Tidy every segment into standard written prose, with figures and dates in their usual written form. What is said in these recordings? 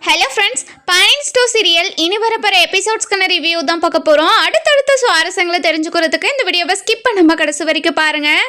Hello friends, பேனிங் ஸ்டோ serial இனி வரப்போகிற எபிசோட்ஸ்க்கான review தான் பார்க்க போகிறோம். அடுத்தடுத்த சுவாரஸ்யங்களை தெரிஞ்சுக்கிறதுக்கு இந்த வீடியோவை ஸ்கிப் பண்ணாம கடைசி வரைக்கும் பாருங்கள்.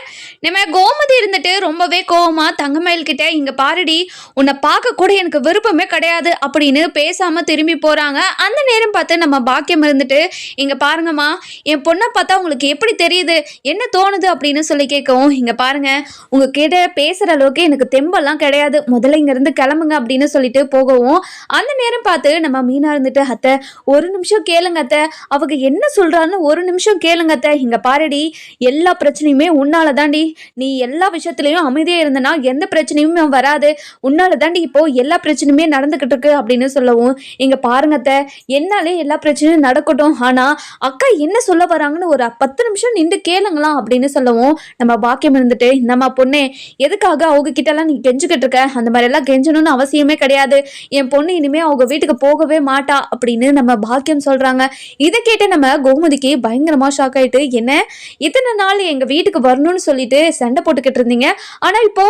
நம்ம கோமதி இருந்துட்டு ரொம்பவே கோவமாக தங்கமயில் கிட்ட இங்கே பாருடி, உன்னை பார்க்க கூட எனக்கு விருப்பமே கிடையாது அப்படின்னு பேசாமல் திரும்பி போகிறாங்க. அந்த நேரம் பார்த்து நம்ம பாக்கியம் இருந்துட்டு இங்கே பாருங்கம்மா, என் பொண்ணை பார்த்தா உங்களுக்கு எப்படி தெரியுது, என்ன தோணுது அப்படின்னு சொல்லி கேட்கவும், இங்கே பாருங்கள் உங்ககிட்ட பேசுகிற அளவுக்கு எனக்கு தெம்பெல்லாம் கிடையாது, முதல்ல இங்கேருந்து கிளம்புங்க அப்படின்னு சொல்லிட்டு போகவும், அந்த நேரம் பார்த்து நம்ம மீனா இருந்துட்டு அத்தை ஒரு நிமிஷம் கேளுங்க அத்தை, அவங்க என்ன சொல்றான்னு ஒரு நிமிஷம் கேளுங்க அத்தை, இங்க பாருடி எல்லா பிரச்சனையுமே உன்னால தாண்டி, நீ எல்லா விஷயத்துலயும் அமைதியா இருந்தனா எந்த பிரச்சனையுமே வராது, உன்னால தாண்டி இப்போ எல்லா பிரச்சனையுமே நடந்துகிட்டு இருக்கு அப்படின்னு சொல்லவும், இங்க பாருங்க அத்தை என்னாலே எல்லா பிரச்சனையும் நடக்கட்டும், ஆனா அக்கா என்ன சொல்ல வராங்கன்னு ஒரு 10 நிமிஷம் நின்று கேளுங்களாம் அப்படின்னு சொல்லவும், நம்ம பாக்கியம் இருந்துட்டு நம்ம பொண்ணே எதுக்காக அவங்க கிட்ட எல்லாம் நீ கெஞ்சுக்கிட்டு இருக்க, அந்த மாதிரி எல்லாம் கெஞ்சணும்னு அவசியமே கிடையாது, என் பொண்ணு இனிமே அவங்க வீட்டுக்கு போகவே மாட்டா அப்படின்னு நம்ம பாக்கியம் சொல்றாங்க. இதை கேட்டு நம்ம கோமதிக்கு பயங்கரமா ஷாக் ஆயிட்டு, என்ன இத்தனை நாள் எங்க வீட்டுக்கு வரணும்னு சொல்லிட்டு சண்டை போட்டுக்கிட்டு இருந்தீங்க, ஆனா இப்போ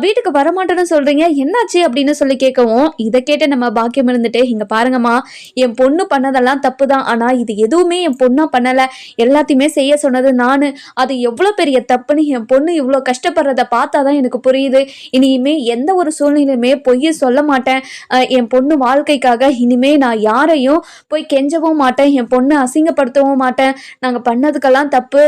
வீட்டுக்கு வரமாட்டேன்னு சொல்றீங்க, என்னாச்சு அப்படின்னு சொல்லி கேட்கவும், இதை கேட்டு நம்ம பாக்கியம் இருந்துட்டு இங்க பாருங்கம்மா, என் பொண்ணு பண்ணதெல்லாம் தப்பு தான், ஆனா இது எதுவுமே என் பொண்ணா பண்ணல, எல்லாத்தையுமே செய்ய சொன்னது நானு, அது எவ்வளவு பெரிய தப்புன்னு என் பொண்ணு இவ்வளவு கஷ்டப்படுறத பார்த்தாதான் எனக்கு புரியுது, இனிமே எந்த ஒரு சூழ்நிலையுமே பொய்ய சொல்ல மாட்டேன், என் பொண்ணு வாழ்க்கைக்காக இனிமே நான் யாரையும் போய் கெஞ்சவும் மாட்டேன், என் பொண்ணு அசிங்கப்படுத்தவும் மாட்டேன், நாங்கள் பண்ணதுக்கெல்லாம் தப்பு,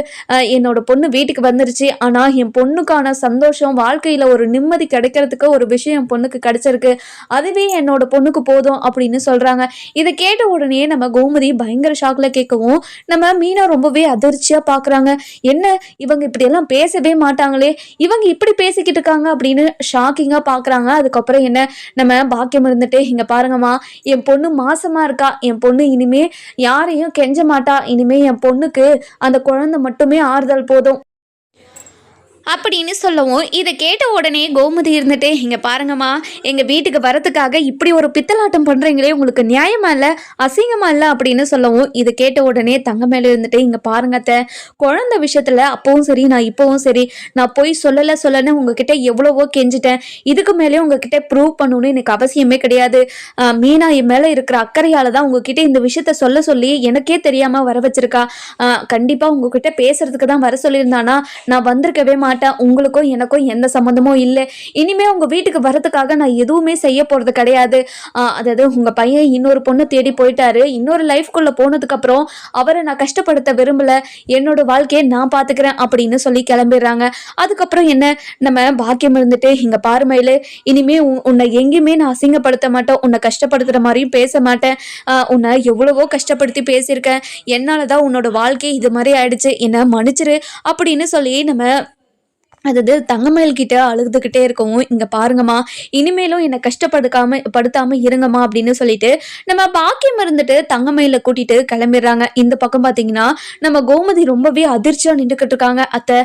என்னோட பொண்ணு வீட்டுக்கு வந்துருச்சு, ஆனால் என் பொண்ணுக்கான சந்தோஷம் வாழ்க்கையில் ஒரு நிம்மதி கிடைக்கிறதுக்கு ஒரு விஷயம் என் பொண்ணுக்கு கிடைச்சிருக்கு, அதுவே என்னோட பொண்ணுக்கு போதும் அப்படின்னு சொல்கிறாங்க. இதை கேட்ட உடனே நம்ம கோமதி பயங்கர ஷாக்கில் கேட்கவும், நம்ம மீனா ரொம்பவே அதிர்ச்சியாக பார்க்குறாங்க, என்ன இவங்க இப்படியெல்லாம் பேசவே மாட்டாங்களே, இவங்க இப்படி பேசிக்கிட்டு இருக்காங்க அப்படின்னு ஷாக்கிங்காக பார்க்குறாங்க. அதுக்கப்புறம் என்ன நம்ம பாக்கியம் இருந்துட்டு இங்க பாருங்கம்மா, என் பொண்ணு மாசமா இருக்கா, என் பொண்ணு இனிமே யாரையும் கெஞ்ச மாட்டா, இனிமே என் பொண்ணுக்கு அந்த குழந்தை மட்டுமே ஆறுதல் போதும் அப்படின்னு சொல்லவும், இதை கேட்ட உடனே கோமதி இருந்துட்டு இங்க பாருங்கம்மா, எங்க வீட்டுக்கு வரதுக்காக இப்படி ஒரு பித்தலாட்டம் பண்றீங்களே, உங்களுக்கு நியாயமா இல்ல, அசிங்கமா இல்ல அப்படின்னு சொல்லவும், இதை கேட்ட உடனே தங்க மேல இருந்துட்டு இங்க பாருங்க அத்தை, குழந்தை விஷயத்துல அப்பவும் சரி நான் இப்பவும் சரி, நான் போய் சொல்லன்னு உங்ககிட்ட எவ்வளவோ கெஞ்சிட்டேன், இதுக்கு மேலே உங்ககிட்ட ப்ரூவ் பண்ணணும்னு எனக்கு அவசியமே கிடையாது, மீனா என் மேல இருக்கிற அக்கறையால தான் உங்ககிட்ட இந்த விஷயத்த சொல்ல சொல்லி எனக்கே தெரியாம வர வச்சிருக்கா, கண்டிப்பா உங்ககிட்ட பேசுறதுக்கு தான் வர சொல்லியிருந்தானா நான் வந்திருக்கவே மாட்டேன், உங்களுக்கும் எனக்கும் எந்த சம்மந்தமும் இல்லை, இனிமே உங்க வீட்டுக்கு வரதுக்காக நான் எதுவுமே செய்ய போறது கிடையாது, அதாவது உங்க பையன் இன்னொரு பொண்ணு தேடி போயிட்டாரு, இன்னொரு லைஃப்குள்ள போனதுக்கு அப்புறம் அவரை நான் கஷ்டப்படுத்த விரும்பல, என்னோட வாழ்க்கையை நான் பாத்துக்கிறேன் அப்படின்னு சொல்லி கிளம்பிடுறாங்க. அதுக்கப்புறம் என்ன நம்ம பாக்கியம் இருந்துட்டு இங்க பாருமையில, இனிமே உன்னை எங்கேயுமே நான் அசிங்கப்படுத்த மாட்டேன், உன்னை கஷ்டப்படுத்துற மாதிரியும் பேச மாட்டேன், உன்னை எவ்வளவோ கஷ்டப்படுத்தி பேசியிருக்கேன், என்னாலதான் உன்னோட வாழ்க்கை இது மாதிரி ஆயிடுச்சு, என்ன மன்னிச்சிரு அப்படின்னு சொல்லி நம்ம அதாவது தங்கமயில் கிட்ட அழுதுகிட்டே இருக்கவும், இங்க பாருங்கம்மா இனிமேலும் என்னை படுத்தாம இருங்கம்மா அப்படின்னு சொல்லிட்டு நம்ம பாக்கியம் இருந்துட்டு தங்கமயில கூட்டிட்டு கிளம்பிடுறாங்க. இந்த பக்கம் பாத்தீங்கன்னா நம்ம கோமதி ரொம்பவே அதிர்ச்சியா நின்றுக்கிட்டு இருக்காங்க. அத்தை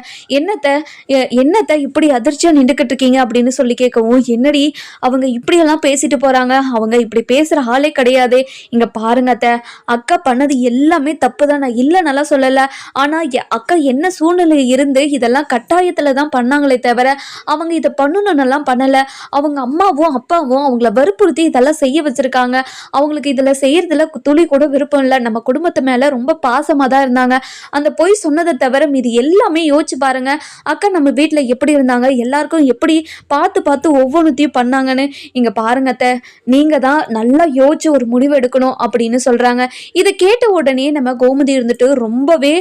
என்னத்த இப்படி அதிர்ச்சியா நின்றுக்கிட்டு இருக்கீங்க அப்படின்னு சொல்லி கேட்கவும், என்னடி அவங்க இப்படியெல்லாம் பேசிட்டு போறாங்க, அவங்க இப்படி பேசுற ஆளே கிடையாது, இங்க பாருங்க அத்தை, அக்கா பண்ணது எல்லாமே தப்பு தான், நான் இல்லை நல்லா சொல்லல, ஆனா அக்கா என்ன சூழ்நிலை இருந்து இதெல்லாம் கட்டாயத்துல தான் பண்ணாங்களே தவிர அவங்க இதை பண்ணணும்னெல்லாம் பண்ணல, அவங்க அம்மாவும் அப்பாவும் அவங்கள வற்புறுத்தி இதெல்லாம் செய்ய வச்சிருக்காங்க, அவங்களுக்கு இதுல செய்யறதுல துளி கூட விருப்பம் இல்லை, நம்ம குடும்பத்து மேல ரொம்ப பாசமா தான் இருந்தாங்க, அந்த பொய் சொன்னதை தவிர மீது எல்லாமே யோசிச்சு பாருங்க, அக்கா நம்ம வீட்டுல எப்படி இருந்தாங்க, எல்லாருக்கும் எப்படி பார்த்து ஒவ்வொன்றுத்தையும் பண்ணாங்கன்னு, இங்க பாருங்க அத்தை, நீங்க தான் நல்லா யோசிச்சு ஒரு முடிவு எடுக்கணும் அப்படின்னு சொல்றாங்க. இதை கேட்ட உடனே நம்ம கோமதி இருந்துட்டு ரொம்பவே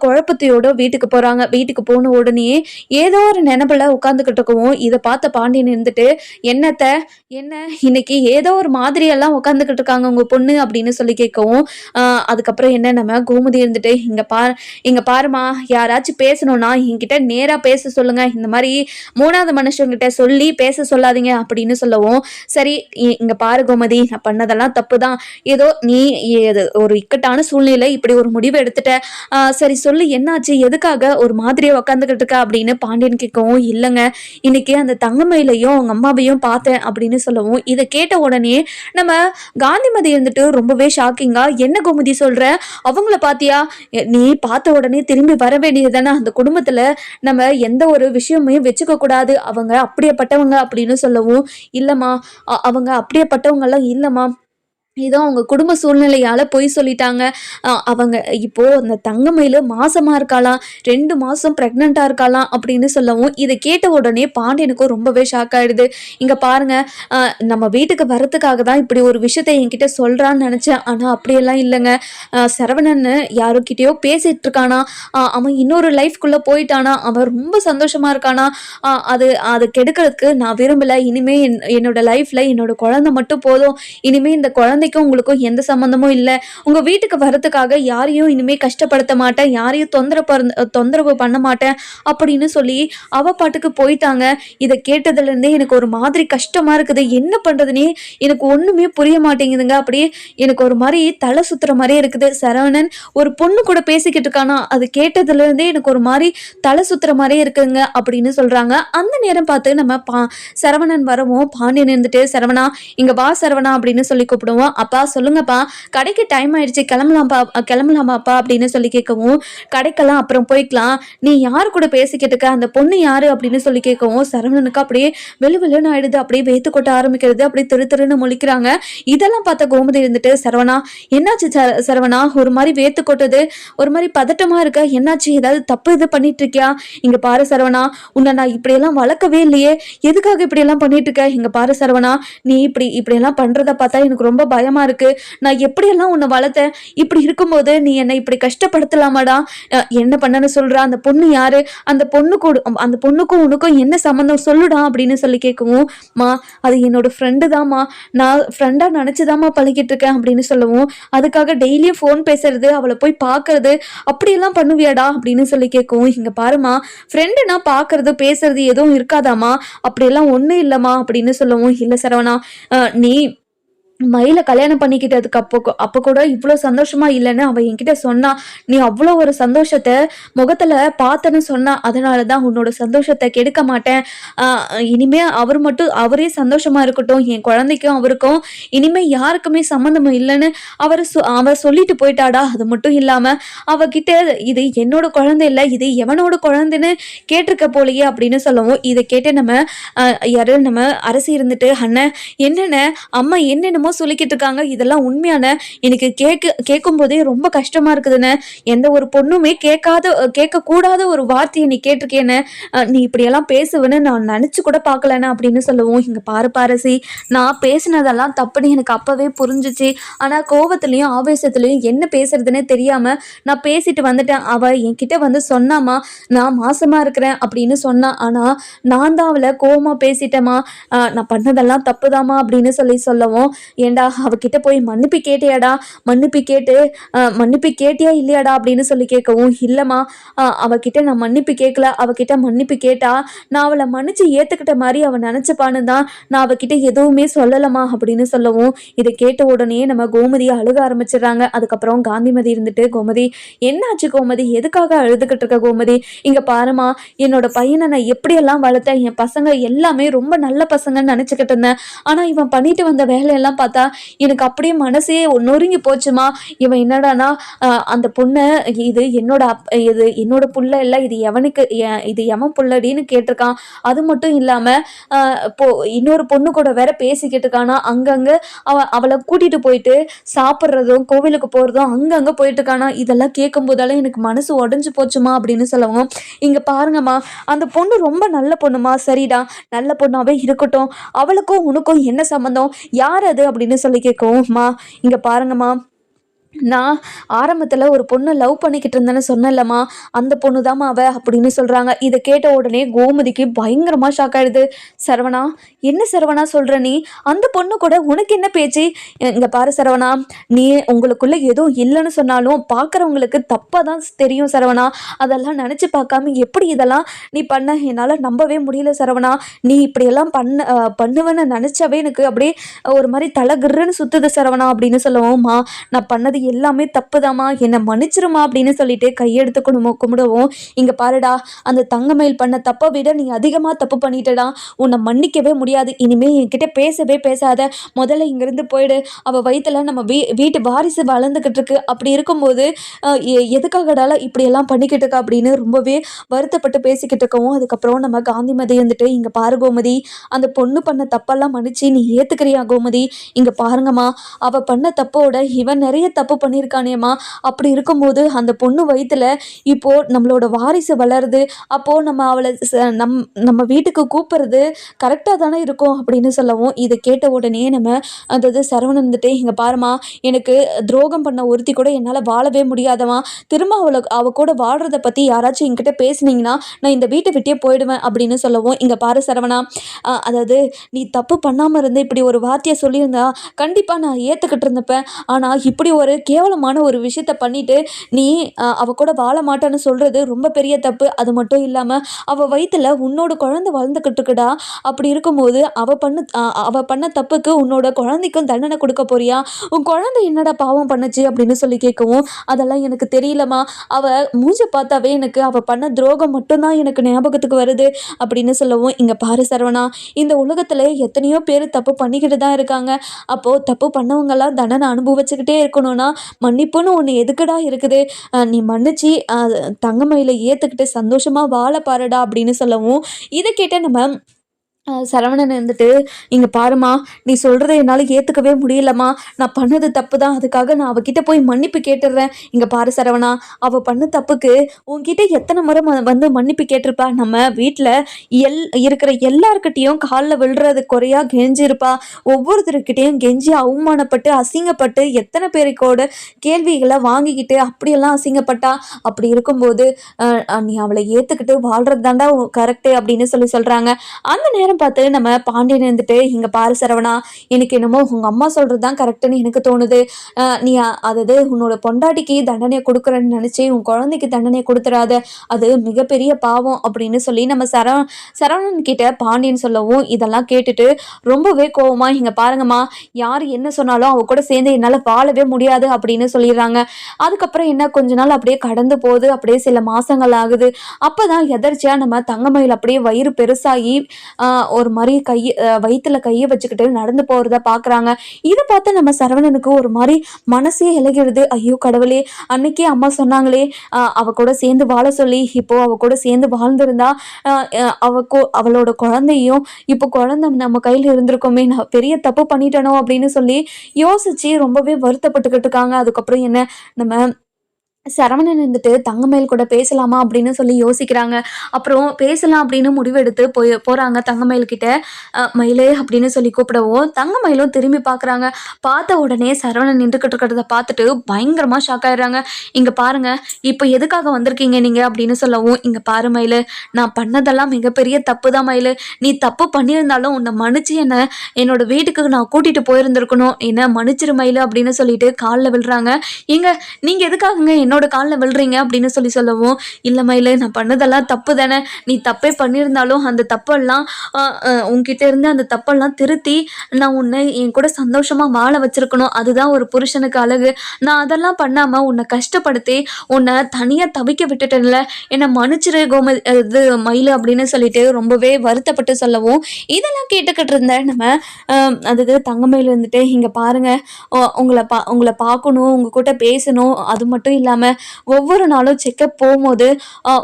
குழப்பத்தையோட வீட்டுக்கு போறாங்க. வீட்டுக்கு போன உடனே ஏதோ ஒரு நினைப்புல உட்காந்துக்கிட்டு இருக்கவும், இதை பார்த்த பாண்டியன் இருந்துட்டு, என்ன இன்னைக்கு ஏதோ ஒரு மாதிரியெல்லாம் உட்காந்துக்கிட்டு இருக்காங்க உங்க பொண்ணு அப்படின்னு சொல்லி கேட்கவும், அதுக்கப்புறம் என்ன நம்ம கோமதி இருந்துட்டு இங்க பாருமா, யாராச்சும் பேசணும்னா என்கிட்ட நேரா பேச சொல்லுங்க, இந்த மாதிரி மூணாவது மனுஷங்கிட்ட சொல்லி பேச சொல்லாதீங்க அப்படின்னு சொல்லவும், சரி இங்க பாரு கோமதி, நான் பண்ணதெல்லாம் தப்பு தான், ஏதோ நீ ஒரு இக்கட்டான சூழ்நிலை இப்படி ஒரு முடிவு எடுத்துட்ட, சரி சொல்லு என்னாச்சு, எதுக்காக ஒரு மாதிரியா உட்காந்துக்கிட்டு இருக்க அப்படின்னு பாண்டியன் கேட்கவும், இல்லைங்க இன்னைக்கு அந்த தங்கமயிலையும் அவங்க அம்மாவையும் பார்த்தேன் அப்படின்னு சொல்லவும், இதை கேட்ட உடனே நம்ம காந்திமதி இருந்துட்டு ரொம்பவே ஷாக்கிங்கா, என்ன கோமதி சொல்ற, அவங்கள பாத்தியா, நீ பார்த்த உடனே திரும்பி வர வேண்டியது தானே, அந்த குடும்பத்துல நம்ம எந்த ஒரு விஷயமே வச்சுக்க கூடாது, அவங்க அப்படியேப்பட்டவங்க அப்படின்னு சொல்லவும், இல்லம்மா அவங்க அப்படியேப்பட்டவங்க எல்லாம் இல்லம்மா, ஏதோ அவங்க குடும்ப சூழ்நிலையால பொய் சொல்லிட்டாங்க. அவங்க இப்போ அந்த தங்கமயில மாசமா இருக்காளாம், 2 மாசம் பிரெக்னெண்டா இருக்காளாம் அப்படின்னு சொல்லவும், இதை கேட்ட உடனே பாண்டியனுக்கும் ரொம்பவே ஷாக் ஆயிடுது. இங்க பாருங்க, நம்ம வீட்டுக்கு வரத்துக்காக தான் இப்படி ஒரு விஷயத்த என்கிட்ட சொல்றான்னு நினைச்சேன், ஆனா அப்படியெல்லாம் இல்லைங்க. சரவணன் யாருக்கிட்டயோ பேசிட்டு இருக்கானா, அவன் இன்னொரு லைஃப்குள்ள போயிட்டானா, அவன் ரொம்ப சந்தோஷமா இருக்கானா, அது அது கெடுக்கிறதுக்கு நான் விரும்பல. இனிமே என்னோட லைஃப்ல என்னோட குழந்தை மட்டும் போதும், இனிமே இந்த குழந்தைக்கும் உங்களுக்கும் எந்த சம்பந்தமும் இல்லை, உங்க வீட்டுக்கு வரதுக்காக யாரையும் இனிமே கஷ்டப்படுத்த மாட்டேன், யாரையும் தொந்தரவு பண்ண மாட்டேன் அப்படின்னு சொல்லி அவ பாட்டுக்கு போயிட்டாங்க. இதை கேட்டதுல இருந்தே எனக்கு ஒரு மாதிரி கஷ்டமா இருக்குது, என்ன பண்றதுனே எனக்கு ஒண்ணுமே புரிய மாட்டேங்குதுங்க. அப்படியே எனக்கு ஒரு மாதிரி தலை சுத்துற மாதிரியே இருக்குது. சரவணன் ஒரு பொண்ணு கூட பேசிக்கிட்டு இருக்கானா, அது கேட்டதுல இருந்தே எனக்கு ஒரு மாதிரி தலை சுத்துற மாதிரியே இருக்குங்க அப்படின்னு சொல்றாங்க. அந்த நேரம் பார்த்து நம்ம சரவணன் வரவும் பாண்டியன் இருந்துட்டு, சரவணா இங்க வா சரவணா அப்படின்னு சொல்லி கூப்பிடுவோம். அப்பா சொல்லுங்கப்பா, கடைக்கு டைம் ஆயிடுச்சு, கிளம்பலாமாப்பா அப்படின்னு சொல்லி கேட்கவும், கடைக்கெல்லாம் அப்புறம் போய்க்கலாம், நீ யாரு கூட பேசிக்கிட்டு இருக்க, அந்த பொண்ணு யாரு அப்படின்னு சொல்லி கேட்கவும், சரவணனுக்கு அப்படியே வெளுவெளுன்னு ஆயிடுது, அப்படியே வேத்து கொட்ட ஆரம்பிக்கிறது, அப்படியே திருன்னு முழிக்கிறாங்க. இதெல்லாம் பார்த்த கோமதி இருந்துட்டு, சரவணா என்னாச்சு சரவணா, ஒரு மாதிரி வேத்து கொட்டது, ஒரு மாதிரி பதட்டமா இருக்க, என்னாச்சு, ஏதாவது தப்பு இது பண்ணிட்டு இருக்கியா, இங்க பாரு சரவணா, உன்னை நான் இப்படியெல்லாம் வளர்க்கவே இல்லையே, எதுக்காக இப்படியெல்லாம் பண்ணிட்டு இருக்க, இங்க பாரு சரவணா, நீ இப்படியெல்லாம் பண்றத பார்த்தா எனக்கு ரொம்ப பயமா இருக்கு, நான் எப்படியெல்லாம் உன்னை வளர்த்தேன், இப்படி இருக்கும்போது நீ என்னை இப்படி கஷ்டப்படுத்தலாமாடா, என்ன பண்ணன்னு சொல்றா, அந்த பொண்ணு யாரு, அந்த பொண்ணுக்கும் உனக்கும் என்ன சம்பந்தம் சொல்லுடா அப்படின்னு சொல்லி கேட்கவும், மா அது என்னோட ஃப்ரெண்டு தான்மா, நான் ஃப்ரெண்டா நினைச்சுதாம்மா பழகிட்டு இருக்கேன் அப்படின்னு சொல்லவும், அதுக்காக டெய்லியும் ஃபோன் பேசுறது, அவளை போய் பார்க்கறது, அப்படியெல்லாம் பண்ணுவியாடா அப்படின்னு சொல்லி கேட்கவும், இங்க பாருமா, ஃப்ரெண்டுனா பார்க்கறது பேசுறது எதுவும் இருக்காதாமா, அப்படியெல்லாம் ஒன்றும் இல்லைம்மா அப்படின்னு சொல்லவும், இல்லை சரவணா, நீ மயில கல்யாணம் பண்ணிக்கிட்டதுக்கு அப்போ கூட இவ்வளோ சந்தோஷமா இல்லைன்னு அவ என்கிட்ட சொன்னா, நீ அவ்வளோ ஒரு சந்தோஷத்தை முகத்துல பார்த்தன்னு சொன்னா, அதனாலதான் உன்னோட சந்தோஷத்தை கெடுக்க மாட்டேன், இனிமே அவரே சந்தோஷமா இருக்கட்டும், என் குழந்தைக்கும் அவருக்கும் இனிமே யாருக்குமே சம்மந்தம் இல்லைன்னு அவ சொல்லிட்டு போயிட்டாடா, அது மட்டும் இல்லாம அவகிட்ட இது என்னோட குழந்தை இல்லை, இது எவனோட குழந்தைன்னு கேட்டிருக்க போலையே அப்படின்னு சொல்லவும், இதை கேட்டு நம்ம அரசி இருந்துட்டு, அண்ணன் என்னென்ன அம்மா என்னென்னமோ சொல்லிக்கிட்டு இருக்காங்க, இதெல்லாம் உண்மையான, எனக்கு கேட்கும் போதே ரொம்ப கஷ்டமா இருக்குதுன்னு, எந்த ஒரு பொண்ணுமே கேட்க கூடாத ஒரு வார்த்தையை நீ கேட்டிருக்கேன்னு, நீ இப்படியெல்லாம் பேசுவேன்னு நான் நினைச்சு கூட பார்க்கலன்னு அப்படின்னு சொல்லவும், இங்க பாரசி, நான் பேசினதெல்லாம் தப்புன்னு எனக்கு அப்பவே புரிஞ்சிச்சு, ஆனா கோவத்திலையும் ஆவேசத்திலையும் என்ன பேசுறதுன்னு தெரியாம நான் பேசிட்டு வந்துட்டேன், அவ என்கிட்ட வந்து சொன்னாமா நான் மாசமா இருக்கிறேன் அப்படின்னு சொன்னா, ஆனா நான் தான் அவளை கோவமா பேசிட்டேமா, நான் பண்ணதெல்லாம் தப்புதாமா அப்படின்னு சொல்லவும், ஏண்டா அவகிட்ட போய் மன்னிப்பு கேட்டியா இல்லையாடா அப்படின்னு சொல்லி கேட்கவும், இல்லம்மா அவகிட்ட நான் மன்னிப்பு கேட்கல, அவகிட்ட மன்னிப்பு கேட்டா நான் அவளை மன்னிச்சு ஏத்துக்கிட்ட மாதிரி அவ நினைச்சப்பான்னு தான் நான் அவகிட்ட எதுவுமே சொல்லலமா அப்படின்னு சொல்லவும், இதை கேட்ட உடனே நம்ம கோமதியை அழுக ஆரம்பிச்சிடுறாங்க. அதுக்கப்புறம் காந்திமதி இருந்துட்டு, கோமதி என்னாச்சு கோமதி, எதுக்காக அழுதுகிட்டு இருக்க கோமதி, இங்க பாருமா, என்னோட பையனை நான் எப்படியெல்லாம் வளர்த்தேன், என் பசங்க எல்லாமே ரொம்ப நல்ல பசங்கன்னு நினைச்சுக்கிட்டு இருந்தேன், ஆனா இவன் பண்ணிட்டு வந்த வேலையெல்லாம் பார்த்தா எனக்கு அப்படியே மனசே நொறுங்கி போச்சுமா, இவன் என்னடானா அந்த பொண்ணை இது என்னோட புள்ள இல்லை, இது எவன் புள்ளடின்னு கேட்டிருக்கான், அது மட்டும் இல்லாம இப்போ இன்னொரு பொண்ணு கூட வேற பேசிக்கிட்டு இருக்கானா, அங்கங்க அவளை கூட்டிட்டு போயிட்டு சாப்பிட்றதும் கோவிலுக்கு போறதும் அங்கங்க போயிட்டு இருக்கானா, இதெல்லாம் கேட்கும் போதாலும் எனக்கு மனசு உடஞ்சு போச்சுமா அப்படின்னு சொல்லவும், இங்க பாருங்கம்மா, அந்த பொண்ணு ரொம்ப நல்ல பொண்ணுமா, சரிடா நல்ல பொண்ணாவே இருக்கட்டும், அவளுக்கும் உனக்கும் என்ன சம்பந்தம், யார் அது அப்படின்னு சொல்லி கேட்கவும், இங்க பாருங்கம்மா, நான் ஆரம்பத்தில் ஒரு பொண்ணை லவ் பண்ணிக்கிட்டு இருந்தேன்னு சொன்னேன்லம்மா, அந்த பொண்ணு தாம்மா அவ அப்படின்னு சொல்கிறாங்க. இதை கேட்ட உடனே கோமதிக்கு பயங்கரமாக ஷாக் ஆகிடுது. சரவணா, என்ன சரவணா சொல்கிற நீ, அந்த பொண்ணு கூட உனக்கு என்ன பேச்சு, இங்கே பாரு சரவணா, நீ உங்களுக்குள்ளே எதுவும் இல்லைன்னு சொன்னாலும் பார்க்குறவங்களுக்கு தப்பாக தான் தெரியும் சரவணா, அதெல்லாம் நினச்சி பார்க்காம எப்படி இதெல்லாம் நீ பண்ண, என்னால் நம்பவே முடியல சரவணா, நீ இப்படியெல்லாம் பண்ணுவேன்னு நினச்சாவே எனக்கு அப்படியே ஒரு மாதிரி தலைகிருன்னு சுற்றுது சரவணா அப்படின்னு சொல்லவும், நான் பண்ணது எல்லாமே தப்புதாம்மா, என்னை மன்னிச்சிருமா அப்படின்னு சொல்லிட்டு கையெடுத்து கும்பிடவும், இங்க பாருடா, அந்த தங்கமயில் பண்ண தப்பை விட நீ அதிகமா தப்பு பண்ணிட்டடா, உன்னை மன்னிக்கவே முடியாது, இனிமே என்கிட்ட பேசவே பேசாத, முதல்ல இங்கிருந்து போயிடு, அவ வயித்துல நம்ம வீட்டு வாரிசு வளர்ந்துகிட்டு இருக்கு, அப்படி இருக்கும்போது எதுக்காகடால இப்படி எல்லாம் பண்ணிக்கிட்டு இருக்கா அப்படின்னு ரொம்பவே வருத்தப்பட்டு பேசிக்கிட்டு இருக்கவும், அதுக்கப்புறம் நம்ம காந்திமதி வந்துட்டு, இங்க பாரு கோமதி, அந்த பொண்ணு பண்ண தப்பெல்லாம் மன்னிச்சு நீ ஏத்துக்கிறியா கோமதி, இங்க பாருங்கம்மா, அவ பண்ண தப்போட இவன் நிறைய தப்பு பண்ணியிருக்கானேம்மா, அப்படி இருக்கும்போது அந்த பொண்ணு வயித்துல இப்போ நம்மளோட வாரிசு வளருது, அப்போ நம்ம அவளை நம்ம வீட்டுக்கு கூப்பிடுறது கரெக்டாக தானே இருக்கும் அப்படின்னு சொல்லவும், இதை கேட்ட உடனே நம்ம அதாவது சரவணன் வந்துட்டு, இங்க பாருமா, எனக்கு துரோகம் பண்ண ஒருத்தி கூட என்னால் வாழவே முடியாதவா, திரும்ப அவ கூட வாழ்றத பற்றி யாராச்சும் என்கிட்ட பேசுனீங்கன்னா நான் இந்த வீட்டை விட்டே போயிடுவேன் அப்படின்னு சொல்லவும், இங்க பாரு சரவணா, அதாவது நீ தப்பு பண்ணாமல் இருந்து இப்படி ஒரு வார்த்தையை சொல்லியிருந்தா கண்டிப்பாக நான் ஏற்றுக்கிட்டு இருந்தப்பேன், ஆனால் இப்படி ஒரு கேவலமான ஒரு விஷயத்த பண்ணிட்டு நீ அவ கூட வாழ மாட்டேன்னு சொல்றது ரொம்ப பெரிய தப்பு. அது மட்டும் இல்லாமல் அவ வயிற்றுல உன்னோட குழந்தை வளர்ந்துக்கிட்டு இருக்குடா, அப்படி இருக்கும்போது அவ பண்ண தப்புக்கு உன்னோட குழந்தைக்கும் தண்டனை கொடுக்க போறியா, உன் குழந்தை என்னடா பாவம் பண்ணுச்சு அப்படின்னு சொல்லி கேட்கவும், அதெல்லாம் எனக்கு தெரியலம்மா, அவ மூஞ்ச பார்த்தாவே எனக்கு அவ பண்ண துரோகம் மட்டும்தான் எனக்கு ஞாபகத்துக்கு வருது அப்படின்னு சொல்லவும், இங்க பாரு சரவணா, இந்த உலகத்துல எத்தனையோ பேர் தப்பு பண்ணிக்கிட்டு தான் இருக்காங்க, அப்போ தப்பு பண்ணவங்கெல்லாம் தண்டனை அனுபவிச்சுக்கிட்டே இருக்கணும்னா மன்னிப்புன்னு ஒன்று எதுக்குடா இருக்குது, நீ மன்னிச்சு தங்கமயில ஏத்துக்கிட்டு சந்தோஷமா வாழ பாருடா அப்படின்னு சொல்லவும், இதை கேட்ட நம்ம சரவணன் இருந்துட்டு, இங்க பாருமா, நீ சொல்றதை என்னால் ஏற்றுக்கவே முடியலம்மா, நான் பண்ணது தப்பு தான், அதுக்காக நான் அவகிட்ட போய் மன்னிப்பு கேட்டுடுறேன், இங்க பாரு சரவணா, அவள் பண்ண தப்புக்கு உன்கிட்ட எத்தனை முறை வந்து மன்னிப்பு கேட்டிருப்பா, நம்ம வீட்டில் இருக்கிற எல்லார்கிட்டையும் காலில் விழுறது குறையா கெஞ்சிருப்பா, ஒவ்வொருத்தருக்கிட்டையும் கெஞ்சி அவமானப்பட்டு அசிங்கப்பட்டு எத்தனை பேருக்கோட கேள்விகளை வாங்கிக்கிட்டு அப்படியெல்லாம் அசிங்கப்பட்டா, அப்படி இருக்கும்போது நீ அவளை ஏற்றுக்கிட்டு வாழ்றது தாண்டா கரெக்டு அப்படின்னு சொல்கிறாங்க. அந்த நேரம் பார்த்து நம்ம பாண்டியன் இருந்துட்டு, இங்க பாரு சரவணா, எனக்கு என்னமோ உங்க அம்மா சொல்றதுதான் கரெக்டுன்னு எனக்கு தோணுது, நீ அதாவது உன்னோட பொண்டாட்டிக்கு தண்டனை கொடுக்குறேன்னு நினைச்சு உன் குழந்தைக்கு தண்டனை கொடுத்துறாத, அது மிகப்பெரிய பாவம் அப்படின்னு சொல்லி நம்ம சரவணன் கிட்ட பாண்டியன் சொல்லவும், இதெல்லாம் கேட்டுட்டு ரொம்பவே கோவமா, இங்க பாருங்கம்மா, யார் என்ன சொன்னாலும் அவ கூட சேர்ந்து என்னால வாழவே முடியாது அப்படின்னு சொல்லிடுறாங்க. அதுக்கப்புறம் என்ன, கொஞ்ச நாள் அப்படியே கடந்து போகுது, அப்படியே சில மாசங்கள் ஆகுது, அப்பதான் எதர்ச்சியா நம்ம தங்கமயில் அப்படியே வயிறு பெருசாகி ஒரு மாதிரி வயிற்றுல கையை வச்சுக்கிட்டு நடந்து போகிறத பார்க்குறாங்க. இதை பார்த்து நம்ம சரவணனுக்கு ஒரு மாதிரி மனசே இலகிடுது. ஐயோ கடவுளே, அன்னைக்கே அம்மா சொன்னாங்களே அவ கூட சேர்ந்து வாழ சொல்லி, இப்போ அவ கூட சேர்ந்து வாழ்ந்திருந்தா அவளோட குழந்தையும் இப்போ குழந்தை நம்ம கையில் இருந்திருக்கோமே, நான் பெரிய தப்பு பண்ணிட்டனோ அப்படின்னு சொல்லி யோசிச்சு ரொம்பவே வருத்தப்பட்டுக்கிட்டு இருக்காங்க. அதுக்கப்புறம் என்ன, நம்ம சரவணன் இருந்துட்டு தங்கமயில் கூட பேசலாமா அப்படின்னு சொல்லி யோசிக்கிறாங்க. அப்புறம் பேசலாம் அப்படின்னு முடிவெடுத்து போறாங்க தங்கமயில் கிட்ட. மயிலே அப்படின்னு சொல்லி கூப்பிடவும் தங்கமயிலும் திரும்பி பார்க்குறாங்க. பார்த்த உடனே சரவணன் நின்றுக்கிட்டு இருக்கிறத பார்த்துட்டு பயங்கரமாக ஷாக் ஆயிடுறாங்க. இங்கே பாருங்க, இப்போ எதுக்காக வந்திருக்கீங்க நீங்கள் அப்படின்னு சொல்லவும், இங்கே பாரு மயிலு, நான் பண்ணதெல்லாம் மிகப்பெரிய தப்பு தான் மயிலு, நீ தப்பு பண்ணியிருந்தாலும் உன்னை மன்னிச்சு என்னோட வீட்டுக்கு நான் கூட்டிகிட்டு போயிருந்திருக்கணும், என்ன மன்னிச்சிரு மயிலு அப்படின்னு சொல்லிட்டு காலில் விழுறாங்க. நீங்கள் எதுக்காகங்க என்னோட காலில் விழுறீங்க அப்படின்னு சொல்லவும், இல்லை மயிலு, நான் பண்ணதெல்லாம் தப்பு தானே, நீ தப்பே பண்ணியிருந்தாலும் அந்த தப்பெல்லாம் உன்கிட்ட இருந்து அந்த தப்பெல்லாம் திருத்தி நான் உன்னை என் கூட சந்தோஷமா வாழ வச்சிருக்கணும், அதுதான் ஒரு புருஷனுக்கு அழகு, நான் அதெல்லாம் பண்ணாம உன்னை கஷ்டப்படுத்தி உன்னை தனியா தவிக்க விட்டுட்டேன்ல, என்னை மன்னிச்சிரு இது மயிலு அப்படின்னு சொல்லிட்டு ரொம்பவே வருத்தப்பட்டு சொல்லவும், இதெல்லாம் கேட்டுக்கிட்டு இருந்த நம்ம அதுக்கு தங்கமயில் வந்துட்டு, இங்க பாருங்க, உங்களை பார்க்கணும், உங்க கூட பேசணும், அது மட்டும் இல்லாம ஒவ்வொரு நாளும் செக்கப் போகும்போது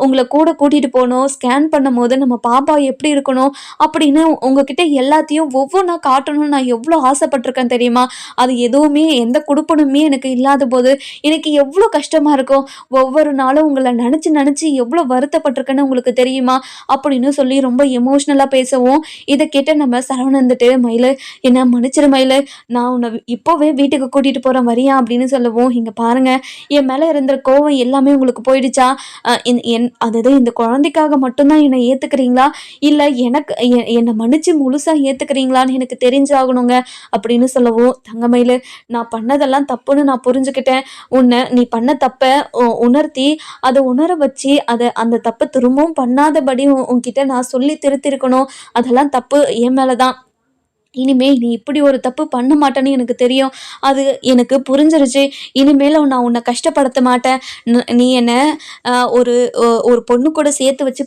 உங்களை கூட கூட்டிட்டு போகணும், ஸ்கேன் பண்ணும் போது நம்ம பாப்பா எப்படி இருக்கணும் அப்படின்னு உங்ககிட்ட எல்லாத்தையும் ஒவ்வொன்றா காட்டணும்னு நான் எவ்வளோ ஆசைப்பட்டிருக்கேன் தெரியுமா, அது எதுவுமே எந்த கொடுப்பனுமே எனக்கு இல்லாத போது எனக்கு எவ்வளோ கஷ்டமா இருக்கும், ஒவ்வொரு நாளும் உங்களை நினச்சி நினச்சி எவ்வளோ வருத்தப்பட்டிருக்கேன்னு உங்களுக்கு தெரியுமா அப்படின்னு சொல்லி ரொம்ப எமோஷ்னலாக பேசவும், இதை கேட்ட நம்ம சரவணன் வந்துட்டு, மயிலு என்ன மன்னிச்சிரு மயிலு, நான் உன்னை இப்போவே வீட்டுக்கு கூட்டிகிட்டு போகிறேன் வரியா அப்படின்னு சொல்லவும், இங்கே பாருங்க, என் மேலே இருந்த கோவம் எல்லாமே உங்களுக்கு போயிடுச்சா, அதாவது இந்த குழந்தைக்காக மட்டும்தான் என்னை ஏற்றுக்கிறீங்களா, இல்லை என்னை மன்னிச்சு முழுசாக ஏற்றுக்கிறீங்களான்னு எனக்கு தெரிஞ்சாகணுங்க அப்படின்னு சொல்லவும், தங்கமயில், நான் பண்ணதெல்லாம் தப்புன்னு நான் புரிஞ்சுக்கிட்டேன், நீ பண்ண தப்பை உணர்த்தி அதை உணர வச்சு அந்த தப்பை திரும்பவும் பண்ணாதபடி உன்கிட்ட நான் சொல்லி திருத்திருக்கணும், அதெல்லாம் தப்பு என் மேலே தான், இனிமே நீ இப்படி ஒரு தப்பு பண்ண மாட்டேன்னு எனக்கு தெரியும். அது எனக்கு புரிஞ்சிருச்சு. இனிமேலும் நான் உன்னை கஷ்டப்படுத்த மாட்டேன். நீ என்ன ஒரு ஒரு பொண்ணு கூட சேர்த்து வச்சு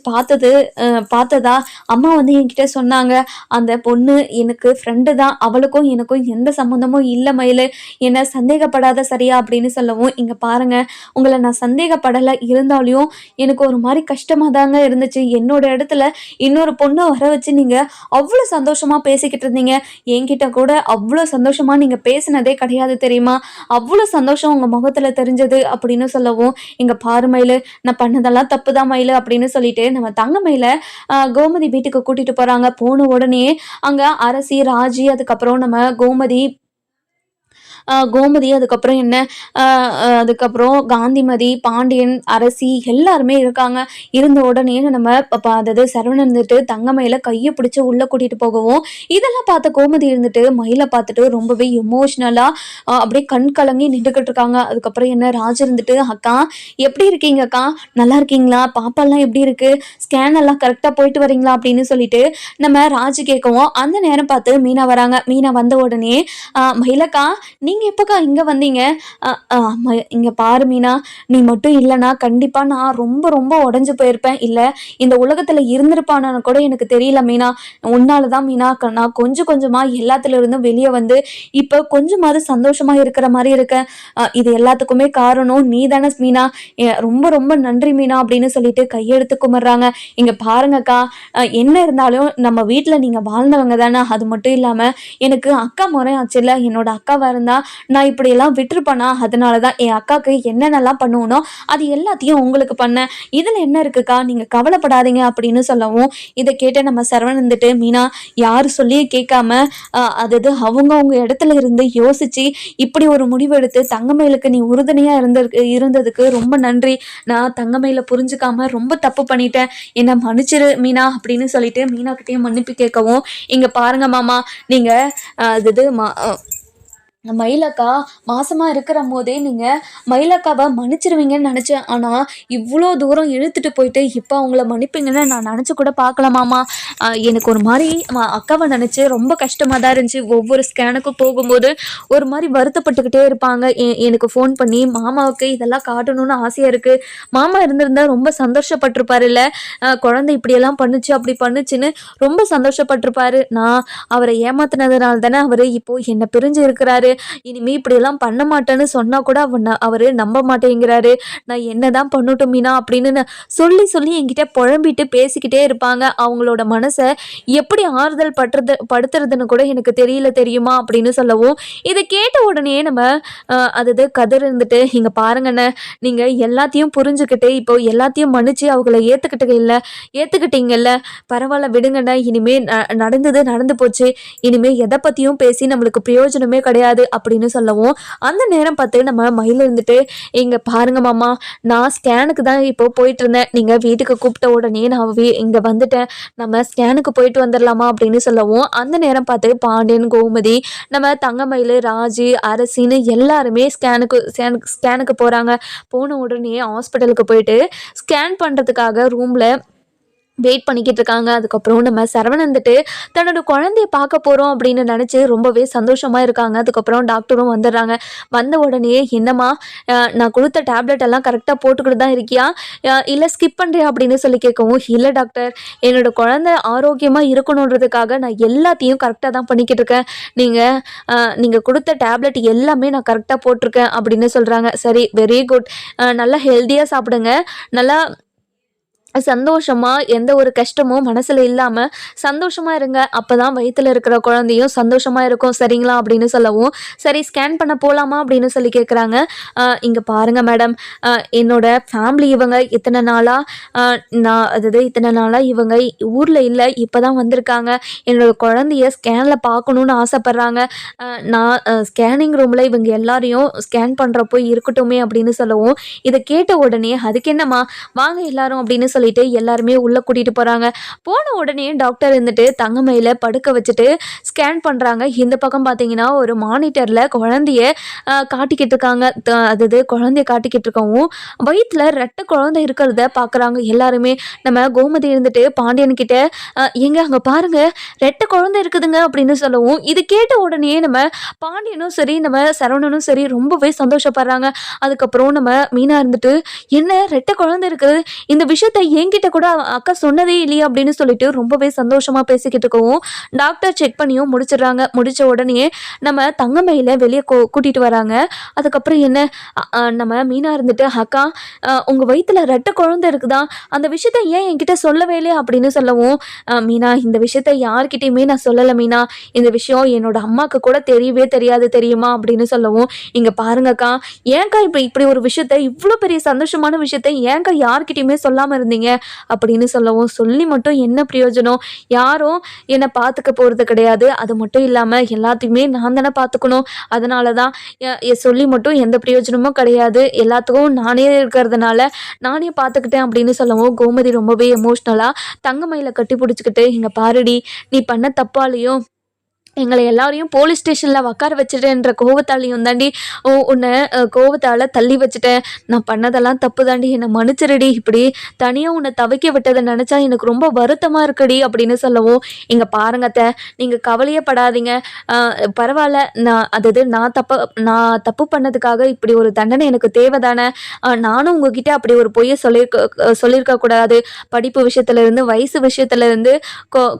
பார்த்ததா அம்மா வந்து என்கிட்ட சொன்னாங்க. அந்த பொண்ணு எனக்கு ஃப்ரெண்டு தான். அவளுக்கும் எனக்கும் எந்த சம்மந்தமும் இல்ல மயிலு. என்ன சந்தேகப்படாத சரியா அப்படின்னு சொல்லவும், இங்க பாருங்க உங்கள நான் சந்தேகப்படல. இருந்தாலும் எனக்கு ஒரு மாரி கஷ்டமா தாங்க இருந்துச்சு. என்னோட இடத்துல இன்னொரு பொண்ண வர வச்சு நீங்க அவ்வளோ சந்தோஷமா பேசிக்கிட்டு இருந்தீங்க. என்கிட்ட கூட அவ்வளோ சந்தோஷமா நீங்க பேசினதே கிடையாது தெரியுமா? அவ்வளோ சந்தோஷம் உங்க முகத்துல தெரிஞ்சது அப்படின்னு சொல்லவும், "இங்க பாரு மயிலு, நான் பண்ணதெல்லாம் தப்பு தான் மயிலு" அப்படின்னு சொல்லிட்டு நம்ம தங்கமயில கோமதி வீட்டுக்கு கூட்டிட்டு போறாங்க. போன உடனே அங்க அரசி, ராஜி, அதுக்கப்புறம் நம்ம கோமதி, அதுக்கப்புறம் என்ன அ அ அதுக்கப்புறம் காந்திமதி, பாண்டியன், அரசி எல்லாருமே இருக்காங்க. இருந்த உடனே நம்ம அதாவது சரவணன் இருந்துட்டு தங்கமயில கைய பிடிச்சு உள்ள கூட்டிட்டு போகவும், இதெல்லாம் பார்த்த கோமதி இருந்துட்டு மயில பார்த்துட்டு ரொம்பவே எமோஷனலா அப்படியே கண் கலங்கி நின்றுகிட்டு இருக்காங்க. அதுக்கப்புறம் என்ன ராஜ் இருந்துட்டு, "அக்கா எப்படி இருக்கீங்க அக்கா? நல்லா இருக்கீங்களா? பாப்பாலாம் எப்படி இருக்கு? ஸ்கேன் எல்லாம் கரெக்ட்டா போயிட்டு வரீங்களா?" அப்படின்னு சொல்லிட்டு நம்ம ராஜ் கேட்கவும், அந்த நேரம் பார்த்து மீனா வராங்க. மீனா வந்த உடனே, "மயிலக்கா நீங்க எப்பக்கா இங்க வந்தீங்க?" "அ அ இங்க பாரு மீனா, நீ மட்டும் இல்லைனா கண்டிப்பா நான் ரொம்ப ரொம்ப உடைஞ்சு போயிருப்பேன். இல்ல இந்த உலகத்துல இருந்திருப்பானான்னு கூட எனக்கு தெரியல மீனா. உன்னால தான் மீனா நான் கொஞ்சம் கொஞ்சமா எல்லாத்துல இருந்தும் வெளியே வந்து இப்ப கொஞ்சமாவது சந்தோஷமா இருக்கிற மாதிரி இருக்கேன். இது எல்லாத்துக்குமே காரணம் நீ தானே மீனா. ரொம்ப ரொம்ப நன்றி மீனா" அப்படின்னு சொல்லிட்டு கையெடுத்து கும்பிடுறாங்க. இங்க பாருங்கக்கா, என்ன இருந்தாலும் நம்ம வீட்டுல நீங்க வாழ்ந்தவங்க தானே. அது மட்டும் இல்லாம எனக்கு அக்கா முறை ஆச்சுல்ல. என்னோட அக்காவா இருந்தா நான் இப்படியெல்லாம் விட்டுருப்பேனா? அதனால தான் என் அக்காவுக்கு என்னென்னலாம் பண்ணுவனோ அது எல்லாத்தையும் உங்களுக்கு பண்ணேன். இதில் என்ன இருக்குக்கா? நீங்கள் கவலைப்படாதீங்க அப்படின்னு சொல்லவும், இதை கேட்டு நம்ம சரவணன் இருந்துட்டு, மீனா யார் சொல்லியும் கேட்காம அதாவது அவங்க இடத்துல இருந்து யோசிச்சு இப்படி ஒரு முடிவெடுத்து தங்கமயிலுக்கு நீ உறுதுணையாக இருந்ததுக்கு ரொம்ப நன்றி. நான் தங்கமயில புரிஞ்சுக்காம ரொம்ப தப்பு பண்ணிட்டேன். என்னை மன்னிச்சிரு மீனா அப்படின்னு சொல்லிட்டு மீனா கிட்டேயும் மன்னிப்பு கேட்கவும், இங்கே பாருங்க மாமா, நீங்கள் அது மயிலக்கா மாசமா இருக்கிற போதே நீங்க மயிலக்காவை மன்னிச்சிருவீங்கன்னு நினைச்சேன். ஆனா இவ்வளோ தூரம் இழுத்துட்டு போயிட்டு இப்போ அவங்கள மன்னிப்பீங்கன்னு நான் நினச்சி கூட பார்க்கலாமாமா. எனக்கு ஒரு மாதிரி அக்காவை நினச்சி ரொம்ப கஷ்டமாக தான் இருந்துச்சு. ஒவ்வொரு ஸ்கேனுக்கும் போகும்போது ஒரு மாதிரி வருத்தப்பட்டுக்கிட்டே இருப்பாங்க. எனக்கு ஃபோன் பண்ணி மாமாவுக்கு இதெல்லாம் காட்டணும்னு ஆசையாக இருக்குது, மாமா இருந்திருந்தா ரொம்ப சந்தோஷப்பட்டிருப்பாரு, இல்லை குழந்தை இப்படியெல்லாம் பண்ணுச்சு அப்படி பண்ணுச்சுன்னு ரொம்ப சந்தோஷப்பட்டிருப்பாரு. நான் அவரை ஏமாத்தினதுனால தானே அவர் இப்போ என்னை பிரிஞ்சு இருக்கிறாரு. இனிமே இப்படியெல்லாம் பண்ண மாட்டேன்னு சொன்னா கூட அவரு நம்ப மாட்டேங்கிறாரு. நான் என்னதான் பண்ணட்டும் மீனா அப்படின்னு சொல்லி சொல்லி என்கிட்ட புழம்பிட்டு பேசிக்கிட்டே இருப்பாங்க. அவங்களோட மனசை எப்படி ஆறுதல் படுத்துறதுன்னு கூட எனக்கு தெரியல தெரியுமா அப்படின்னு சொல்லவும், இதை கேட்ட உடனே நம்ம அதாவது கதர் இருந்துட்டு, இங்க பாருங்கண்ணே, நீங்க எல்லாத்தையும் புரிஞ்சுக்கிட்டு இப்போ எல்லாத்தையும் மன்னிச்சு அவங்கள ஏத்துக்கிட்டீங்கல்ல, பரவாயில்ல விடுங்கண்ணே. இனிமே நடந்தது நடந்து போச்சு. இனிமே எதை பத்தியும் பேசி நம்மளுக்கு பிரயோஜனமே கிடையாது அப்படின்னு சொல்லவும், அந்த நேரம் பார்த்து நம்ம மயில் இருந்துட்டு, "இங்க பாருங்க மாமா, நான் ஸ்கேனுக்கு தான் இப்போ போயிட்டு இருந்தேன். நீங்க வீட்டுக்கு கூப்பிட்ட உடனே நான் இங்க வந்துட்டேன். நம்ம ஸ்கேனுக்கு போயிட்டு வந்துடலாமா?" அப்படின்னு சொல்லவும், அந்த நேரம் பார்த்து பாண்டியன், கோமதி, நம்ம தங்கமயில், ராஜி, அரசின்னு எல்லாருமே ஸ்கேனுக்கு போறாங்க. போன உடனே ஹாஸ்பிட்டலுக்கு போயிட்டு ஸ்கேன் பண்றதுக்காக ரூம்ல வெயிட் பண்ணிக்கிட்டு இருக்காங்க. அதுக்கப்புறம் நம்ம சரவணன் வந்துட்டு தன்னோட குழந்தைய பார்க்க போகிறோம் அப்படின்னு நினச்சி ரொம்பவே சந்தோஷமாக இருக்காங்க. அதுக்கப்புறம் டாக்டரும் வந்துடுறாங்க. வந்த உடனே, "என்னம்மா, நான் கொடுத்த டேப்லெட் எல்லாம் கரெக்டாக போட்டுக்கிட்டு தான் இருக்கியா, இல்லை ஸ்கிப் பண்ணுறியா?" அப்படின்னு சொல்லி கேட்கவும், "இல்லை டாக்டர், என்னோட குழந்தை ஆரோக்கியமாக இருக்கணுன்றதுக்காக நான் எல்லாத்தையும் கரெக்டாக தான் பண்ணிக்கிட்டு இருக்கேன். நீங்கள் கொடுத்த டேப்லெட் எல்லாமே நான் கரெக்டாக போட்டிருக்கேன்" அப்படின்னு சொல்கிறாங்க. "சரி, வெரி குட். நல்லா ஹெல்த்தியாக சாப்பிடுங்க. நல்லா சந்தோஷமா எந்த ஒரு கஷ்டமும் மனசுல இல்லாம சந்தோஷமா இருங்க. அப்பதான் வயித்துல இருக்கிற குழந்தையும் சந்தோஷமா இருக்கும். சரிங்களா?" அப்படின்னு சொல்லவும், "சரி ஸ்கேன் பண்ண போலாமா?" அப்படின்னு சொல்லி கேட்குறாங்க. இங்க பாருங்க மேடம், என்னோட ஃபேமிலி இவங்க இத்தனை நாளா இத்தனை நாளா இவங்க ஊர்ல இல்லை, இப்பதான் வந்திருக்காங்க. என்னோட குழந்தைய ஸ்கேன்ல பார்க்கணும்னு ஆசைப்படுறாங்க. நான் ஸ்கேனிங் ரூம்ல இவங்க எல்லாரையும் ஸ்கேன் பண்றப்போ இருக்கட்டுமே அப்படின்னு சொல்லவும், இதை கேட்ட உடனே, "அதுக்கு என்னம்மா, வாங்க எல்லாரும்" அப்படின்னு சொல்லிட்டு எல்லாருமே உள்ளே கூட்டிகிட்டு போகிறாங்க. போன உடனே டாக்டர் இருந்துட்டு தங்கமயில படுக்க வச்சுட்டு ஸ்கேன் பண்ணுறாங்க. இந்த பக்கம் பார்த்தீங்கன்னா ஒரு மானிட்டரில் குழந்தைய காட்டிக்கிட்டு இருக்காங்க. அதாவது குழந்தைய காட்டிக்கிட்டு இருக்கவும் வயிற்றுல ரெட்டை குழந்தை இருக்கிறத பார்க்குறாங்க எல்லாருமே. நம்ம கோமதி இருந்துட்டு பாண்டியன் கிட்ட எங்க அங்கே பாருங்க ரெட்டை குழந்தை இருக்குதுங்க அப்படின்னு சொல்லவும் இது கேட்ட உடனே நம்ம பாண்டியனும் சரி நம்ம சரவணனும் சரி ரொம்பவே சந்தோஷப்படுறாங்க. அதுக்கப்புறம் நம்ம மீனா இருந்துட்டு என்ன ரெட்டை குழந்தை இருக்குது, இந்த விஷயத்த என்கிட்ட கூட அக்கா சொன்னதே இல்லையா அப்படின்னு சொல்லிட்டு ரொம்பவே சந்தோஷமா பேசிக்கிட்டு இருக்கவும் டாக்டர் செக் பண்ணியும் முடிச்சிடுறாங்க. முடிச்ச உடனே நம்ம தங்கமயில வெளியே கூட்டிட்டு வராங்க. அதுக்கப்புறம் என்ன நம்ம மீனா இருந்துட்டு அக்கா உங்க வயிற்றுல ரெட்டை குழந்தை இருக்குதா, அந்த விஷயத்த ஏன் என்கிட்ட சொல்லவே இல்லை அப்படின்னு சொல்லவும் மீனா இந்த விஷயத்த யார்கிட்டயுமே நான் சொல்லலை மீனா, இந்த விஷயம் என்னோட அம்மாவுக்கு கூட தெரியவே தெரியாது தெரியுமா அப்படின்னு சொல்லவும் இங்கே பாருங்கக்கா ஏன்க்கா இப்போ இப்படி ஒரு விஷயத்த இவ்வளோ பெரிய சந்தோஷமான விஷயத்த ஏன்க்கா யார்கிட்டயுமே சொல்லாமல் இருந்தீங்க அப்படின்னு சொல்லவும் சொல்லி மட்டும் என்ன பிரயோஜனம், யாரும் என்னை பார்த்துக்க போகிறது கிடையாது, அது மட்டும் இல்லாமல் எல்லாத்தையுமே நான் தானே பார்த்துக்கணும், அதனால தான் சொல்லி மட்டும் எந்த பிரயோஜனமும் கிடையாது, எல்லாத்துக்கும் நானே இருக்கிறதுனால நானே பார்த்துக்கிட்டேன் அப்படின்னு சொல்லவும் கோமதி ரொம்பவே எமோஷ்னலாக தங்கமயில கட்டி பிடிச்சிக்கிட்டு இங்கே பாருடி நீ பண்ண தப்பாலையும் எங்களை எல்லாரையும் போலீஸ் ஸ்டேஷனில் உட்கார வச்சுட்டேன்ற கோவத்தாலையும் தாண்டி உன்னை கோவத்தால் தள்ளி வச்சுட்டேன், நான் பண்ணதெல்லாம் தப்பு தாண்டி என்னை மன்னிச்சிருடி, இப்படி தனியாக உன்னை தவிக்க விட்டதை நினச்சா எனக்கு ரொம்ப வருத்தமாக இருக்குடி அப்படின்னு சொல்லவும் இங்கே பாருங்கத்த நீங்கள் கவலையே படாதீங்க, பரவாயில்ல, நான் தப்பு பண்ணதுக்காக இப்படி ஒரு தண்டனை எனக்கு தேவைதானே, நானும் உங்ககிட்ட அப்படி ஒரு பொய்யை சொல்லியிருக்க கூடாது, படிப்பு விஷயத்துலேருந்து வயசு விஷயத்துலேருந்து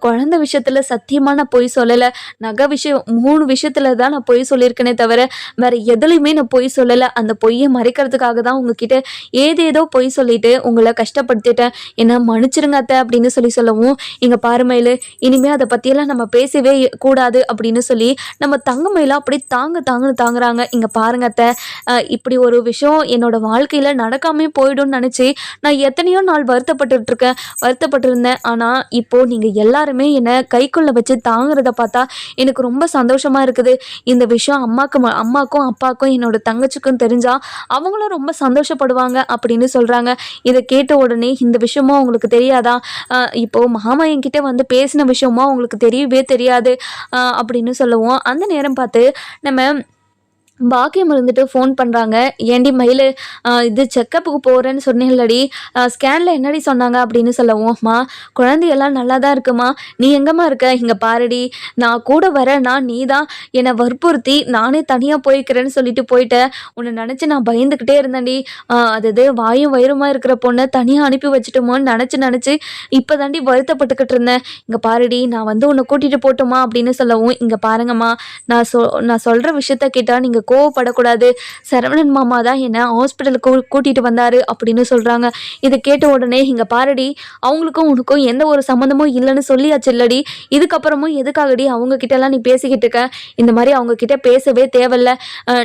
குழந்தை விஷயத்தில் சத்தியமாக நான் பொய் சொல்லலை, நகை விஷயம் 3 விஷயத்துல தான் நான் பொய் சொல்லியிருக்கேனே தவிர வேற எதுலையுமே நான் பொய் சொல்லலை, அந்த பொய்யை மறைக்கிறதுக்காக தான் உங்ககிட்ட ஏதேதோ பொய் சொல்லிட்டு உங்களை கஷ்டப்படுத்திட்டேன், என்ன மன்னிச்சிருங்க அத்தை அப்படின்னு சொல்லவும் இங்கே பாருமயிலு இனிமேல் அதை பற்றியெல்லாம் நம்ம பேசவே கூடாது அப்படின்னு சொல்லி நம்ம தங்கமயில அப்படி தாங்குறாங்க. இங்கே பாருங்க அத்தை இப்படி ஒரு விஷயம் என்னோட வாழ்க்கையில் நடக்காமே போயிடும்னு நினச்சி நான் எத்தனையோ நாள் வருத்தப்பட்டிருந்தேன், ஆனால் இப்போது நீங்கள் எல்லாருமே என்னை கைக்குள்ளே வச்சு தாங்குறத பார்த்தா எனக்கு ரொம்ப சந்தோஷமா இருக்குது, இந்த விஷயம் அம்மாக்கும் அப்பாவுக்கும் என்னோட தங்கச்சிக்கும் தெரிஞ்சா அவங்களும் ரொம்ப சந்தோஷப்படுவாங்க அப்படின்னு சொல்றாங்க. இதை கேட்ட உடனே இந்த விஷயமும் அவங்களுக்கு தெரியாதா, இப்போ மாமா என்கிட்ட வந்து பேசின விஷயமும் அவங்களுக்கு தெரியவே தெரியாது அப்படின்னு சொல்லவும் அந்த நேரம் பார்த்து நம்ம பாக்கியம் இருந்துட்டு ஃபோன் பண்ணுறாங்க. ஏண்டி மயிலு இது செக்கப்புக்கு போகிறேன்னு சொன்னேன்லடி, ஸ்கேனில் என்னடி சொன்னாங்க அப்படின்னு சொல்லவும் குழந்தையெல்லாம் நல்லா தான் இருக்குமா, நீ எங்கம்மா இருக்க, இங்கே பாருடி நான் கூட வரேன்னா நீ தான் என்னை வற்புறுத்தி நானே தனியாக போய்க்கிறேன்னு சொல்லிட்டு போயிட்டேன், உன்னை நினச்சி நான் பயந்துக்கிட்டே இருந்தேன்டி, அது வாயும் வயிறுமா இருக்கிற பொண்ணை தனியாக அனுப்பி வச்சுட்டோமோன்னு நினச்சி இப்போ தாண்டி வருத்தப்பட்டுக்கிட்டு இருந்தேன், இங்கே பாருடி நான் வந்து உன்னை கூட்டிகிட்டு போட்டோமா அப்படின்னு சொல்லவும் இங்கே பாருங்கம்மா நான் சொல்கிற விஷயத்த கேட்டால் நீங்கள் கோவப்படக்கூடாது, சரவணன் மாமா தான் என்னை ஹாஸ்பிட்டலுக்கு கூட்டிகிட்டு வந்தார் அப்படின்னு சொல்கிறாங்க. இதை கேட்ட உடனே இங்கே பாருடி அவங்களுக்கும் உனக்கும் எந்த ஒரு சம்மந்தமும் இல்லைன்னு சொல்லியாச்சு இல்லடி, இதுக்கப்புறமும் எதுக்காகடி அவங்கக்கிட்டலாம் நீ பேசிக்கிட்டு இருக்க, இந்த மாதிரி அவங்கக்கிட்ட பேசவே தேவையில்ல,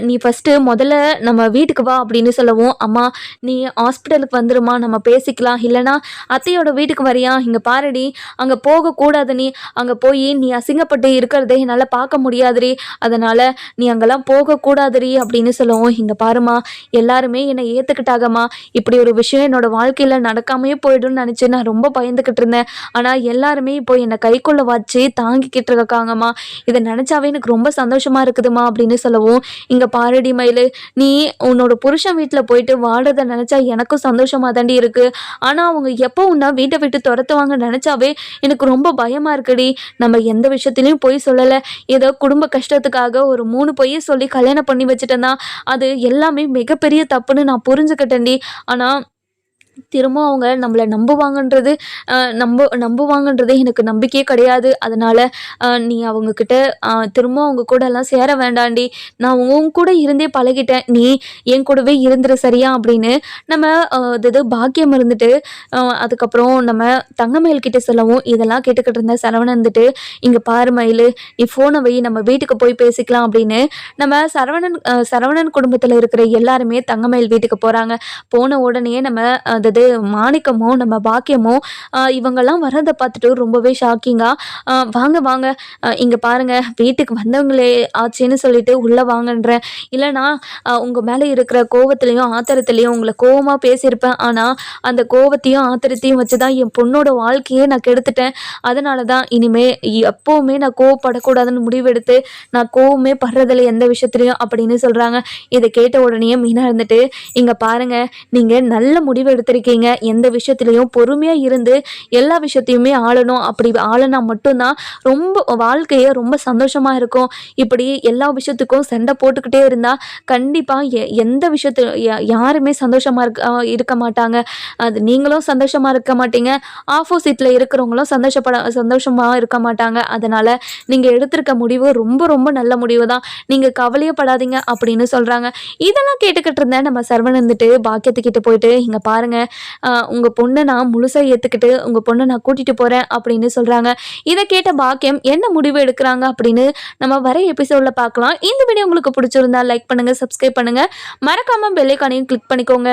நீ ஃபஸ்ட்டு முதல்ல நம்ம வீட்டுக்கு வா அப்படின்னு சொல்லவும் அம்மா நீ ஹாஸ்பிட்டலுக்கு வந்துருமா நம்ம பேசிக்கலாம், இல்லைனா அத்தையோட வீட்டுக்கு வரியா, இங்கே பாருடி அங்கே போகக்கூடாது, நீ அங்கே போய் நீ அசிங்கப்பட்டு இருக்கிறதே என்னால் பார்க்க முடியாதுடி, அதனால் நீ அங்கெல்லாம் போகக்கூடாதுடி அப்படின்னு சொல்லவும் இங்கே பாருமா எல்லாருமே என்னை ஏற்றுக்கிட்டாகம்மா, இப்படி ஒரு விஷயம் என்னோட வாழ்க்கையில் நடக்காமையே போயிடும்னு நினச்சி நான் ரொம்ப பயந்துக்கிட்டு இருந்தேன், ஆனால் எல்லாருமே இப்போ என்னை கைக்குள்ள வச்சு தாங்கிக்கிட்டு இருக்காங்கம்மா, இதை நினச்சாவே எனக்கு ரொம்ப சந்தோஷமா இருக்குதுமா அப்படின்னு சொல்லவும் இங்கே பாரடி மயிலு நீ உன்னோட புருஷன் வீட்டில் போயிட்டு வாடுறதை நினச்சா எனக்கும் சந்தோஷமாக தாண்டி இருக்குது, ஆனால் அவங்க எப்போ உன்னை வீட்டை விட்டு துரத்துவாங்க நினச்சாவே எனக்கு ரொம்ப பயமாக இருக்குடி, நம்ம எந்த விஷயத்துலையும் பொய் சொல்லலை, ஏதோ குடும்ப கஷ்டத்துக்காக ஒரு 3 பொய்யை சொல்லி கல்யாணம் பண்ணி வச்சுட்டேன்னா அது எல்லாமே மிகப்பெரிய தப்புன்னு நான் புரிஞ்சுக்கிட்டேன்டி, ஆனால் திரும்ப அவங்க நம்மளை நம்புவாங்கன்றதே எனக்கு நம்பிக்கையே கிடையாது, அதனால் நீ அவங்கக்கிட்ட திரும்ப அவங்க கூட எல்லாம் சேர வேண்டாண்டி, நான் உங்க கூட இருந்தே பழகிட்டேன், நீ என் கூடவே இருந்துரு சரியா அப்படின்னு நம்ம பாக்கியம் இருந்துட்டு அதுக்கப்புறம் நம்ம தங்கமயில்கிட்ட சொல்லவும் இதெல்லாம் கேட்டுக்கிட்டு இருந்த சரவணன் இருந்துட்டு இங்கே பாரு மயிலு நீ ஃபோனை வை நம்ம வீட்டுக்கு போய் பேசிக்கலாம் அப்படின்னு நம்ம சரவணன் குடும்பத்தில் இருக்கிற எல்லாருமே தங்கமயில் வீட்டுக்கு போகிறாங்க. போன உடனே நம்ம அதாவது மாணிக்கமும் நம்ம பாக்கியமும் இவங்கெல்லாம் வர்றதை பார்த்துட்டு ரொம்பவே ஷாக்கிங்காக வாங்க வாங்க இங்கே பாருங்கள் வீட்டுக்கு வந்தவங்களே ஆச்சுன்னு சொல்லிட்டு உள்ளே வாங்கன்றேன். இல்லைனா உங்கள் மேலே இருக்கிற கோவத்துலேயும் ஆத்திரத்துலேயும் உங்களை கோவமாக பேசியிருப்பேன். ஆனால் அந்த கோவத்தையும் ஆத்திரத்தையும் வச்சு தான் என் பொண்ணோட வாழ்க்கையே நான் கெடுத்துட்டேன். அதனால தான் இனிமே எப்போவுமே நான் கோவப்படக்கூடாதுன்னு முடிவெடுத்து நான் கோவமே படுறதில்ல எந்த விஷயத்துலையும் அப்படின்னு சொல்கிறாங்க. இதை கேட்ட உடனே மீனா இருந்துட்டு இங்கே பாருங்கள் நீங்கள் நல்ல முடிவு எடுத்திருக்கீங்க. எந்த விஷயத்துலையும் பொறுமையாக இருந்து எல்லா விஷயத்தையுமே ஆளணும். அப்படி ஆளுனா மட்டும்தான் ரொம்ப வாழ்க்கையே ரொம்ப சந்தோஷமாக இருக்கும். இப்படி எல்லா விஷயத்துக்கும் சண்டை போட்டுக்கிட்டே இருந்தால் கண்டிப்பாக எந்த விஷயத்து யாருமே சந்தோஷமாக இருக்க மாட்டாங்க. அது நீங்களும் சந்தோஷமாக இருக்க மாட்டீங்க, ஆப்போசிட்டில் இருக்கிறவங்களும் சந்தோஷமாக இருக்க மாட்டாங்க. அதனால் நீங்கள் எடுத்திருக்க முடிவு ரொம்ப ரொம்ப நல்ல முடிவு தான். நீங்கள் கவலையப்படாதீங்க அப்படின்னு சொல்கிறாங்க. இதெல்லாம் கேட்டுக்கிட்டு இருந்தேன் நம்ம சரவணன் இருந்துட்டு பாக்கியத்துக்கிட்ட போயிட்டு இங்கே பாருங்கள் உங்கள் பொண்ணை நான் முழுசாக ஏற்றுக்கிட்டு உங்கள் பொண்ணை நான் கூட்டிகிட்டு போகிறேன் அப்படின்னு சொல்கிறாங்க. இதை கேட்ட பாக்கியம் என்ன முடிவு எடுக்கிறாங்க அப்படின்னு நம்ம வர எபிசோடில் பார்க்கலாம். இந்த வீடியோ உங்களுக்கு பிடிச்சிருந்தா லைக் பண்ணுங்கள், சப்ஸ்கிரைப் பண்ணுங்கள், மறக்காமல் பெல் ஐகானையும் கிளிக் பண்ணிக்கோங்க.